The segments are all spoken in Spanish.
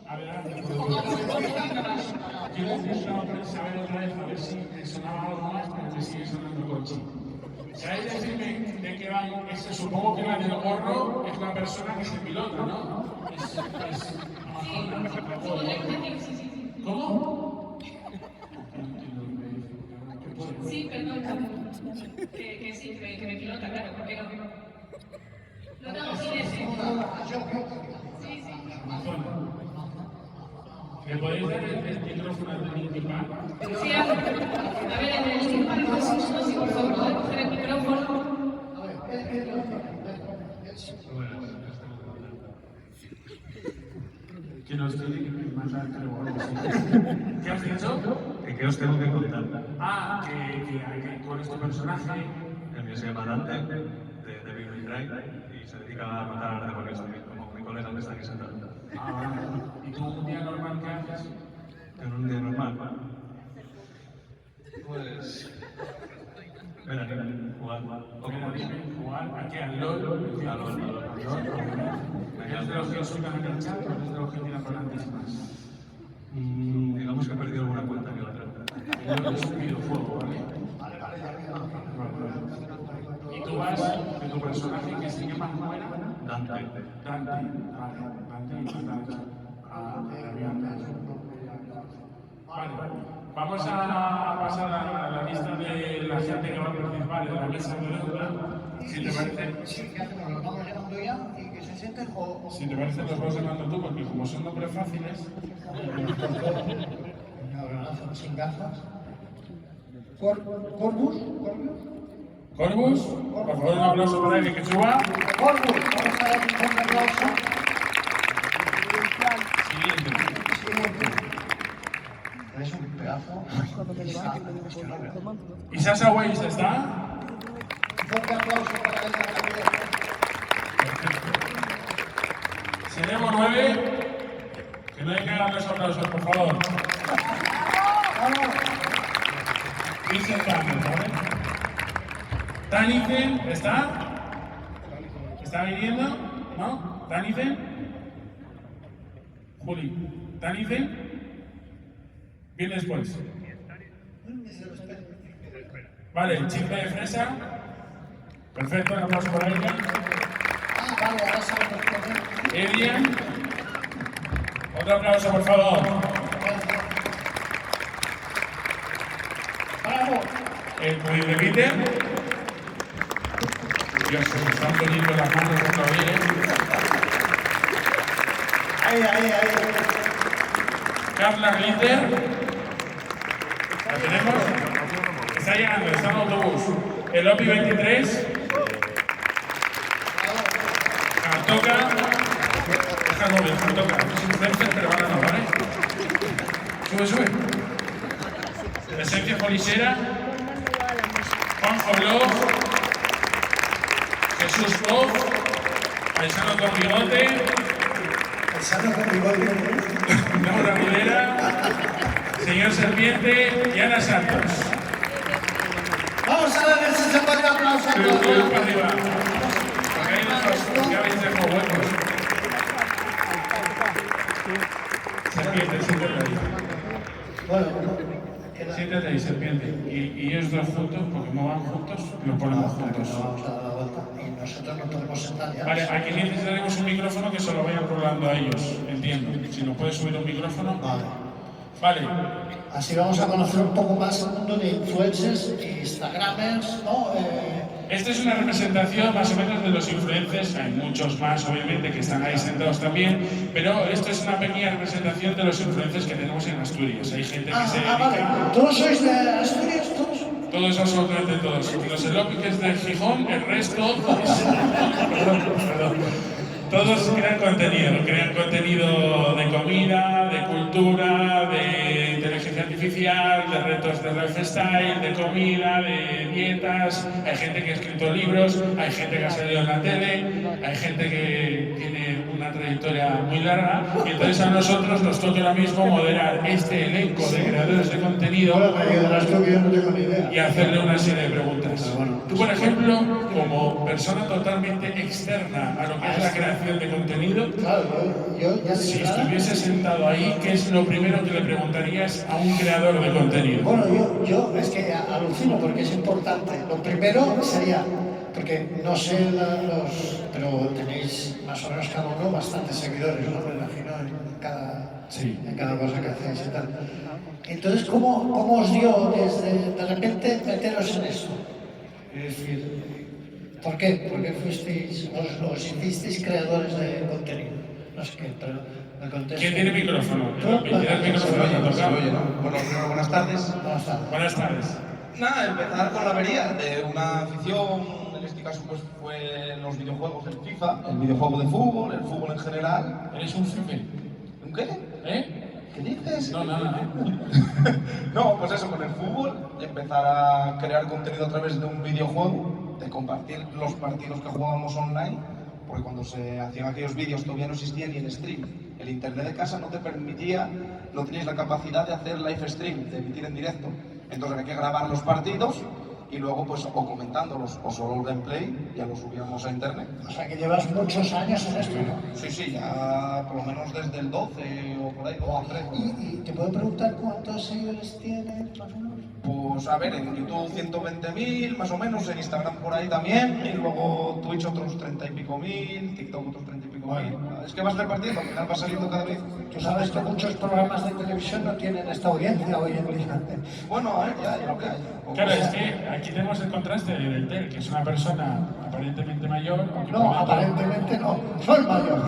Adelante. Yo necesito saber otra vez, a ver si me sonaba algo más, pero me sigue sonando Conchi. ¿Sabéis decirme de qué va? Supongo que la del gorro es la persona que se pilota, ¿no? ¿Cómo? Sí, perdón. Que sí, que me pilota, claro, porque no tengo sin ese. Sí, sí. ¿Me podéis dar el micrófono al Linkin Park? Sí, a ver, en el Linkin Park no sé, por favor, ¿puedo coger el micrófono? Que nos tiene que matar, creo. ¿Qué has dicho? ¿Qué os tengo que contar? Ah, que con este personaje. El mío se llama Dante, de Devil May Cry, y se dedica a matar demonios también, como mi colega que está aquí sentado. Ah, vale. ¿Y tú un día normal qué haces? En un día normal, pues... Ven a jugar. Jugar aquí al LOL. A LOL. ¿Eres de los que insultan en el chat o eres de los que tiran por antes más? Digamos que he perdido alguna cuenta que otra. El LOL es un videojuego, ¿vale? ¿Y tú vas de tu personaje que se llama cómo era? Dante. Dante. Vale, Dante y Dante. Vale, vamos a pasar a la lista de la gente que va a participar en la mesa redonda. Si te parece. Sí, ¿qué hacemos? ¿Los vamos llamando ya y que se sienten o...? Si te parece, los vas llamando tú, porque como son nombres fáciles. Sin gafas. Corbus. Corbus, por favor, un aplauso para él que suba. Corbus, vamos a dar un fuerte aplauso. Siguiente. Es un pedazo. ¿Y Sasha Weiss está? Un fuerte aplauso para ella también. Seremos 9. Que no hay que dar los aplausos, por favor. Vincent Campbell, ¿vale? Tanisen, ¿está? ¿Está viniendo? ¿No? ¿Tanisen? Juli, ¿Tanisen? Viene después. Vale, chicle de fresa. Perfecto, un aplauso para ella. Vale, ahora sabemos. Elian. Otro aplauso, por favor. Bravo. El Puy de Peter. Dios, se me están poniendo las manos otra vez. Ahí. Carla Glitter. ¿La tenemos? Está llegando, está en autobús. El OPI 23. Cartoca. Deja móvil, Cartoca. Es influencer, pero ahora no, ¿vale? Sube. Esencia Polisera. Juanjo Blog. Jesús Pop. Paisano con bigote. Laura Rivera. Señor Serpiente y Ana Santos. Vamos a ver si se puede aplauso. Para arriba. Porque hay unos que habéis dejado huecos. Serpiente, siéntate ahí. Bueno, Siéntate ahí, serpiente. Y ellos dos juntos, porque no van juntos, los ponemos juntos. vamos a dar la vuelta y nosotros nos podemos sentar ya. Vale, aquí necesitaremos un micrófono que se lo vayan rolando a ellos, entiendo. Si nos puedes subir un micrófono. Vale. Así vamos a conocer un poco más el mundo de influencers e instagramers, ¿no? Esta es una representación más o menos de los influencers, hay muchos más obviamente que están ahí sentados también, pero esto es una pequeña representación de los influencers que tenemos en Asturias. Hay gente que se dedica... Vale. ¿Todos sois de Asturias? ¿Todos? Todos, absolutamente todos. Los elópicos de Gijón, el resto... Todos crean contenido de comida, de cultura, de inteligencia artificial, de retos de lifestyle, de comida, de dietas. Hay gente que ha escrito libros, hay gente que ha salido en la tele, hay gente que tiene una trayectoria trayectoria muy larga y entonces a nosotros nos toca ahora mismo moderar este elenco de creadores de contenido Bueno, me ayudarás tú que yo no tengo ni idea. y hacerle una serie de preguntas. Bueno. Tú, por ejemplo, como persona totalmente externa a lo que es la creación de contenido, Claro, yo ya si de entrada- estuviese sentado ahí, ¿qué es lo primero que le preguntarías a un creador de contenido? Bueno, yo es que alucino porque es importante. Lo primero sería, porque no sé pero tenéis más o menos cada uno bastantes seguidores, ¿no? Me imagino Sí. en cada cosa que hacéis y tal. Entonces, ¿cómo os dio desde de repente meteros en esto? Es decir, ¿por qué? ¿Por qué os hicisteis creadores de contenido? No sé qué, pero me contestas. ¿Quién tiene micrófono? ¿Tú? Tira el micrófono. Se oye, ¿no? Bueno, primero, buenas tardes. Buenas tardes. Buenas tardes. Nada, empezar con la avería de una afición, en este caso pues fue los videojuegos, el FIFA, el videojuego de fútbol, el fútbol en general. ¿Eres un fife? ¿Un qué? ¿Eh? ¿Qué dices? No, nada. No, pues eso, con el fútbol, empezar a crear contenido a través de un videojuego, de compartir los partidos que jugábamos online, porque cuando se hacían aquellos vídeos todavía no existía ni el stream. El internet de casa no te permitía, no tenías la capacidad de hacer live stream, de emitir en directo. Entonces había que grabar los partidos y luego pues o comentándolos o solo el gameplay, ya lo subíamos a internet. O sea que llevas muchos años en esto, ¿no? Sí, ya por lo menos desde el 12 o por ahí, 12 o 13. ¿Y te puedo preguntar cuántos seguidores tienes, más o menos? Pues a ver, en YouTube 120.000 más o menos, en Instagram por ahí también, y luego Twitch otros 30 y pico mil, TikTok otros 30 y pico mil. Es que vas repartiendo, al final va saliendo cada vez. Tú sabes que muchos programas de televisión no tienen esta audiencia hoy en día. Bueno, ya lo que hay. Claro, es que aquí tenemos el contraste de Deltel, que es una persona aparentemente mayor, aunque No, por dentro- aparentemente no. Soy mayor.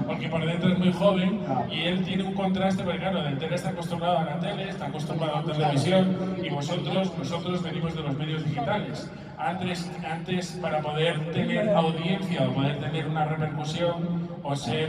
porque por dentro es muy joven, y él tiene un contraste, porque claro, Deltel está acostumbrado a la tele, está acostumbrado a la televisión, y nosotros venimos de los medios digitales. Antes para poder tener audiencia o poder tener una repercusión o ser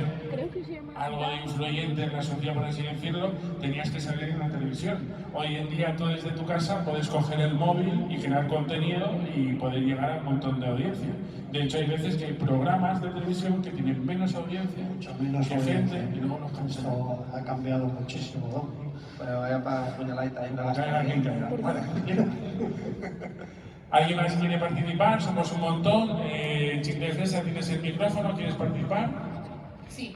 algo de influyente en la sociedad, por así decirlo, tenías que salir en la televisión. Hoy en día tú desde tu casa puedes coger el móvil y crear contenido y poder llegar a un montón de audiencia. De hecho, hay veces que hay programas de televisión que tienen menos audiencia, Mucho menos que audiencia. gente, y luego los cancelan. Esto ha cambiado muchísimo, ¿no? Pero vaya para puñaladita ahí, para Caiga quien caiga. Vale. ¿Alguien más quiere participar? Somos un montón. Defensa, tienes el micrófono, ¿quieres participar? Sí.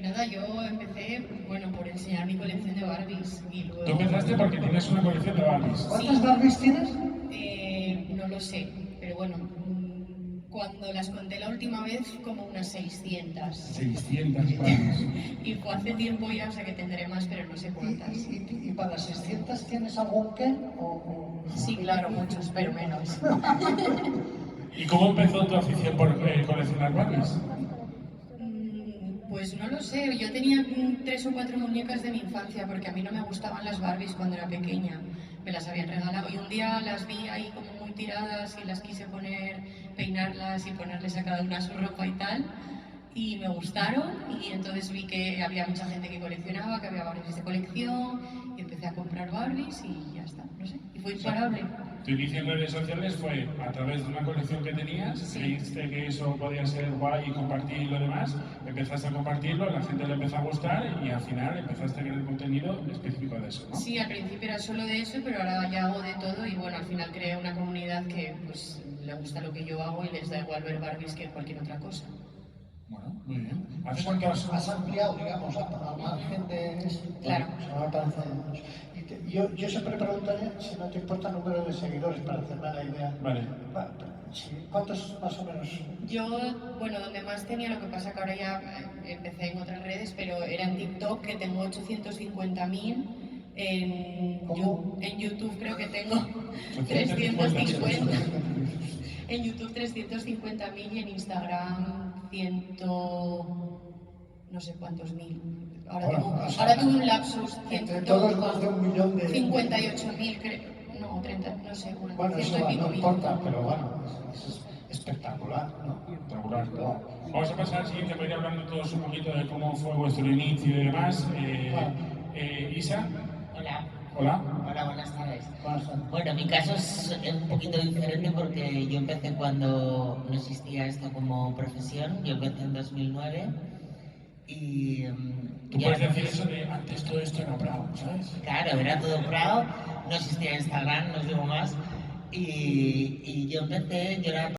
Nada, yo empecé, bueno, por enseñar mi colección de Barbies y luego... Tú empezaste porque tienes una colección de Barbies. ¿Cuántas Barbies tienes? No lo sé, pero bueno, cuando las conté la última vez, como unas 600. 600 Barbies. Y fue hace tiempo ya, o sea que tendré más, pero no sé cuántas. ¿Y para las 600 tienes algún qué? Sí, claro, muchos, pero menos. ¿Y cómo empezó tu afición por coleccionar Barbies? Pues no lo sé, yo tenía 3 o 4 muñecas de mi infancia porque a mí no me gustaban las Barbies cuando era pequeña, me las habían regalado y un día las vi ahí como muy tiradas y las quise poner, peinarlas y ponerles a cada una su ropa y tal y me gustaron y entonces vi que había mucha gente que coleccionaba, que había Barbies de colección y empecé a comprar Barbies y ya está, no sé, y fue imparable. Tu inicio en redes sociales fue a través de una colección que tenías, Sí. creíste que eso podía ser guay y compartir lo demás, empezaste a compartirlo, la gente le empezó a gustar y al final empezaste a crear contenido específico de eso, ¿no? Sí, al principio era solo de eso, pero ahora ya hago de todo y bueno, al final creé una comunidad que pues le gusta lo que yo hago y les da igual ver Barbies que cualquier otra cosa. Bueno, muy bien. ¿Hace Porque cuántos? has ampliado, digamos, a margen de eso. Claro. O sea, me parece... Yo siempre preguntaré, si no te importa, el número de seguidores para hacerme la idea. Vale. Sí, ¿cuántos más o menos? Yo, bueno, donde más tenía, lo que pasa que ahora ya empecé en otras redes, pero era en TikTok, que tengo 850.000. En YouTube creo que tengo 350. En YouTube 350.000 y en Instagram 100, no sé cuántos mil. Ahora tengo un lapsus. Entre todos más de 1 millón de... 58.000 creo. No, 30, no sé. Bueno, eso 100 y pico no mil. importa, pero bueno, es espectacular, ¿no? Espectacular. Vamos a pasar al siguiente para ir hablando todos un poquito de cómo fue vuestro inicio y demás. Isa. Hola. Hola. Hola, buenas tardes. Buenas tardes. Bueno, mi caso es un poquito diferente porque yo empecé cuando no existía esto como profesión. Yo empecé en 2009 y... Tú puedes decir eso de antes todo esto era bravo, ¿sabes? Claro, era todo Prado, no existía Instagram, no os digo más. Y yo empecé, yo era